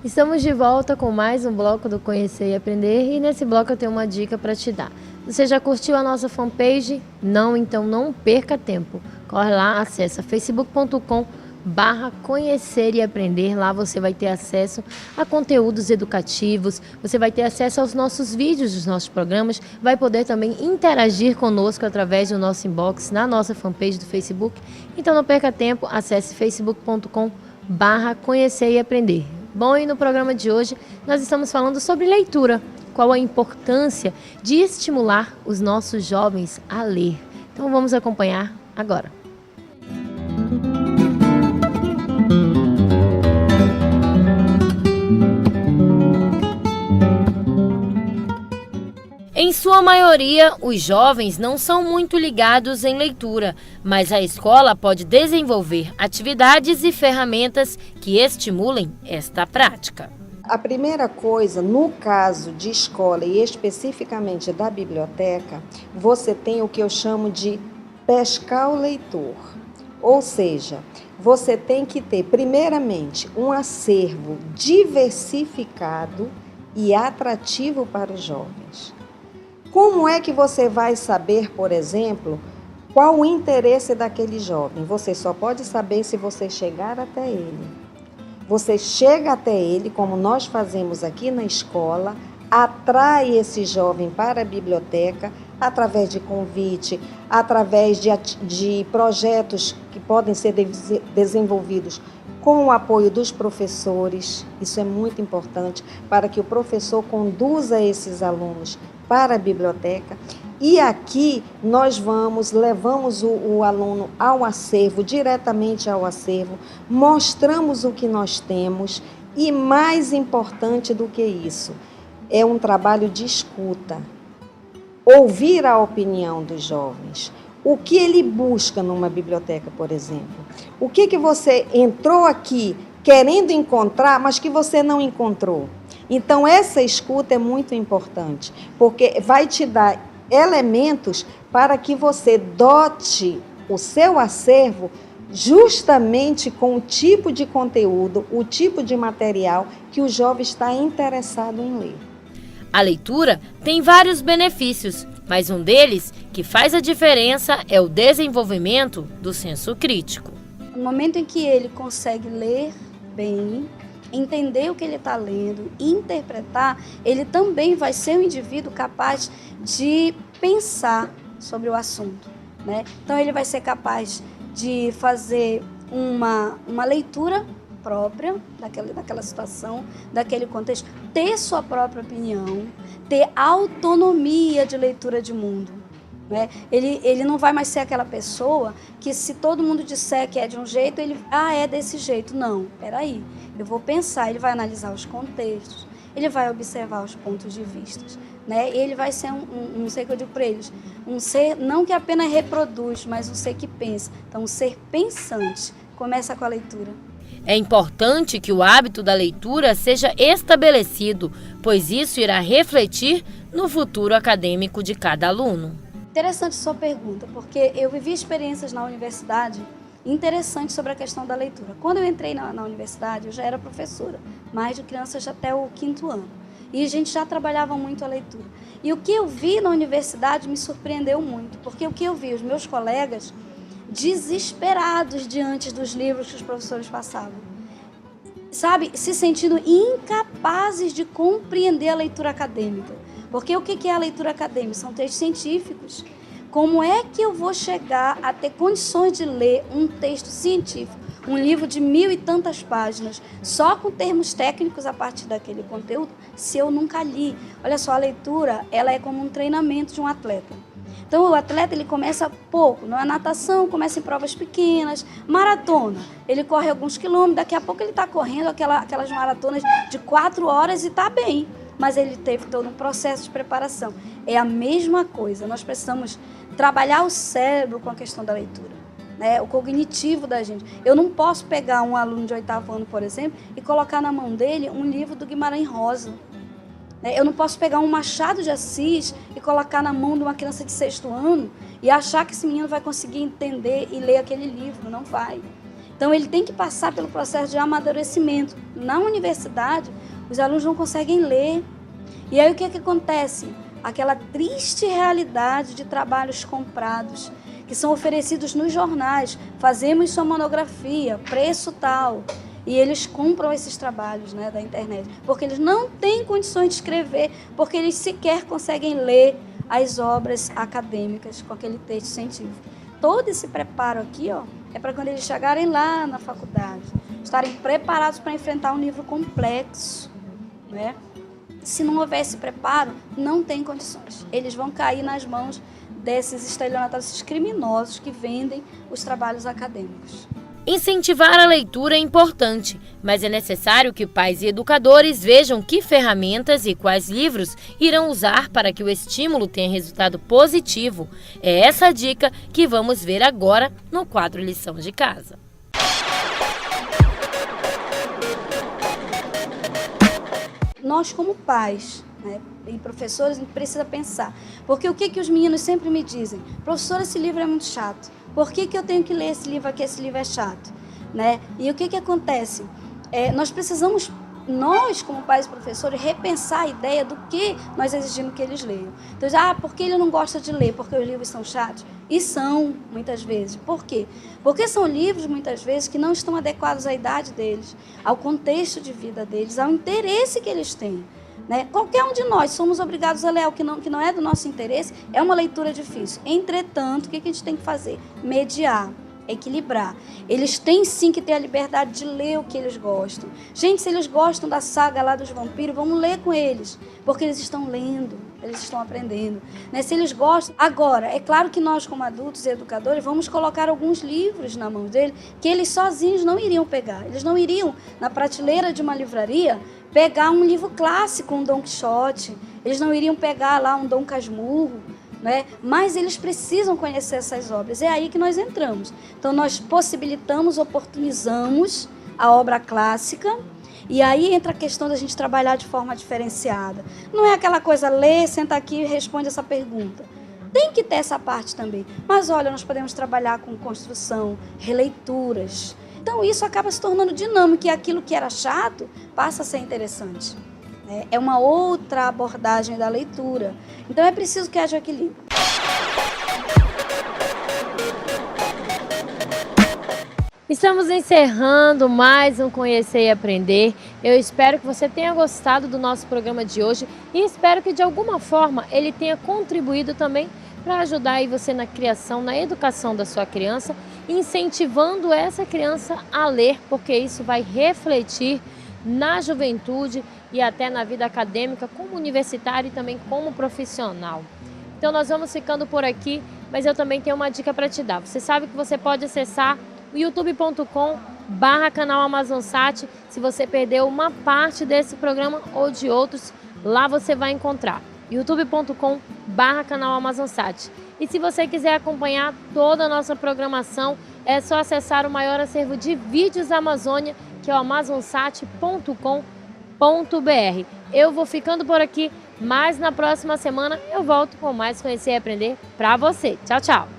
Estamos de volta com mais um bloco do Conhecer e Aprender e nesse bloco eu tenho uma dica para te dar. Você já curtiu a nossa fanpage? Não? Então não perca tempo. Corre lá, acessa facebook.com/conhecer e aprender. Lá você vai ter acesso a conteúdos educativos, você vai ter acesso aos nossos vídeos dos nossos programas, vai poder também interagir conosco através do nosso inbox na nossa fanpage do Facebook. Então não perca tempo, acesse facebook.com/conhecer e aprender. Bom, e no programa de hoje nós estamos falando sobre leitura. Qual a importância de estimular os nossos jovens a ler? Então vamos acompanhar agora. Em sua maioria, os jovens não são muito ligados em leitura, mas a escola pode desenvolver atividades e ferramentas que estimulem esta prática. A primeira coisa, no caso de escola e especificamente da biblioteca, você tem o que eu chamo de pescar o leitor. Ou seja, você tem que ter, primeiramente, um acervo diversificado e atrativo para os jovens. Como é que você vai saber, por exemplo, qual o interesse daquele jovem? Você só pode saber se você chegar até ele. Você chega até ele, como nós fazemos aqui na escola, atrai esse jovem para a biblioteca através de convite, através de projetos que podem ser desenvolvidos com o apoio dos professores. Isso é muito importante para que o professor conduza esses alunos para a biblioteca. E aqui nós levamos o aluno ao acervo, diretamente ao acervo, mostramos o que nós temos e, mais importante do que isso, é um trabalho de escuta. Ouvir a opinião dos jovens. O que ele busca numa biblioteca, por exemplo? O que você entrou aqui querendo encontrar, mas que você não encontrou? Então, essa escuta é muito importante, porque vai te dar elementos para que você dote o seu acervo justamente com o tipo de conteúdo, o tipo de material que o jovem está interessado em ler. A leitura tem vários benefícios, mas um deles que faz a diferença é o desenvolvimento do senso crítico. No momento em que ele consegue ler bem, entender o que ele está lendo, interpretar, ele também vai ser um indivíduo capaz de pensar sobre o assunto, né? Então ele vai ser capaz de fazer uma leitura própria daquela situação, daquele contexto, ter sua própria opinião, ter autonomia de leitura de mundo. Né? Ele não vai mais ser aquela pessoa que, se todo mundo disser que é de um jeito, ele é desse jeito. Não, peraí, eu vou pensar. Ele vai analisar os contextos, ele vai observar os pontos de vista, né? Ele vai ser um ser que eu digo para eles, um ser não que apenas reproduz, mas um ser que pensa. Então, um ser pensante. Começa com a leitura. É importante que o hábito da leitura seja estabelecido, pois isso irá refletir no futuro acadêmico de cada aluno. Interessante sua pergunta, porque eu vivi experiências na universidade interessantes sobre a questão da leitura. Quando eu entrei na universidade, eu já era professora, mais de crianças até o 5º ano. E a gente já trabalhava muito a leitura. E o que eu vi na universidade me surpreendeu muito, porque o que eu vi, os meus colegas desesperados diante dos livros que os professores passavam. Sabe, se sentindo incapazes de compreender a leitura acadêmica. Porque o que é a leitura acadêmica? São textos científicos. Como é que eu vou chegar a ter condições de ler um texto científico, um livro de 1000 e tantas páginas, só com termos técnicos a partir daquele conteúdo, se eu nunca li? Olha só, a leitura, ela é como um treinamento de um atleta. Então, o atleta, ele começa pouco, na natação, começa em provas pequenas, maratona, ele corre alguns quilômetros, daqui a pouco ele está correndo aquelas maratonas de 4 horas e está bem. Mas ele teve todo um processo de preparação. É a mesma coisa, nós precisamos trabalhar o cérebro com a questão da leitura, né? O cognitivo da gente. Eu não posso pegar um aluno de 8º ano, por exemplo, e colocar na mão dele um livro do Guimarães Rosa. Eu não posso pegar um Machado de Assis e colocar na mão de uma criança de 6º ano e achar que esse menino vai conseguir entender e ler aquele livro. Não vai. Então, ele tem que passar pelo processo de amadurecimento. Na universidade, os alunos não conseguem ler. E aí, o que é que acontece? Aquela triste realidade de trabalhos comprados, que são oferecidos nos jornais. Fazemos sua monografia, preço tal. E eles compram esses trabalhos, né, da internet, porque eles não têm condições de escrever, porque eles sequer conseguem ler as obras acadêmicas com aquele texto científico. Todo esse preparo aqui, ó, é para quando eles chegarem lá na faculdade, estarem preparados para enfrentar um livro complexo, né? Se não houver esse preparo, não tem condições. Eles vão cair nas mãos desses estelionatários, esses criminosos que vendem os trabalhos acadêmicos. Incentivar a leitura é importante, mas é necessário que pais e educadores vejam que ferramentas e quais livros irão usar para que o estímulo tenha resultado positivo. É essa a dica que vamos ver agora no quadro Lição de Casa. Nós, como pais, né, e professores, a gente precisa pensar. Porque o que os meninos sempre me dizem? Professora, esse livro é muito chato. Por que eu tenho que ler esse livro aqui? Esse livro é chato, né? E o que acontece? Nós precisamos, nós como pais e professores, repensar a ideia do que nós exigimos que eles leiam. Então, porque ele não gosta de ler? Porque os livros são chatos? E são, muitas vezes. Por quê? Porque são livros, muitas vezes, que não estão adequados à idade deles, ao contexto de vida deles, ao interesse que eles têm. Né? Qualquer um de nós somos obrigados a ler o que não é do nosso interesse, é uma leitura difícil. Entretanto, o que a gente tem que fazer? Mediar, equilibrar. Eles têm sim que ter a liberdade de ler o que eles gostam. Gente, se eles gostam da saga lá dos vampiros, vamos ler com eles, porque eles estão lendo, eles estão aprendendo. Né? Se eles gostam... Agora, é claro que nós, como adultos e educadores, vamos colocar alguns livros na mão dele que eles sozinhos não iriam pegar. Eles não iriam, na prateleira de uma livraria, pegar um livro clássico, um Dom Quixote. Eles não iriam pegar lá um Dom Casmurro, né? Mas eles precisam conhecer essas obras. É aí que nós entramos. Então, nós possibilitamos, oportunizamos a obra clássica. E aí entra a questão da gente trabalhar de forma diferenciada. Não é aquela coisa, lê, senta aqui e responde essa pergunta. Tem que ter essa parte também. Mas, olha, nós podemos trabalhar com construção, releituras. Então, isso acaba se tornando dinâmico e aquilo que era chato passa a ser interessante. É uma outra abordagem da leitura. Então, é preciso que haja equilíbrio. Estamos encerrando mais um Conhecer e Aprender. Eu espero que você tenha gostado do nosso programa de hoje e espero que, de alguma forma, ele tenha contribuído também para ajudar aí você na criação, na educação da sua criança, incentivando essa criança a ler, porque isso vai refletir na juventude e até na vida acadêmica, como universitário e também como profissional. Então nós vamos ficando por aqui, mas eu também tenho uma dica para te dar. Você sabe que você pode acessar o youtube.com/canal Amazonsat. Se você perdeu uma parte desse programa ou de outros, lá você vai encontrar youtube.com/canal Amazonsat. E se você quiser acompanhar toda a nossa programação, é só acessar o maior acervo de vídeos da Amazônia, que é o amazonsat.com.br. Eu vou ficando por aqui, mas na próxima semana eu volto com mais Conhecer e Aprender para você. Tchau, tchau!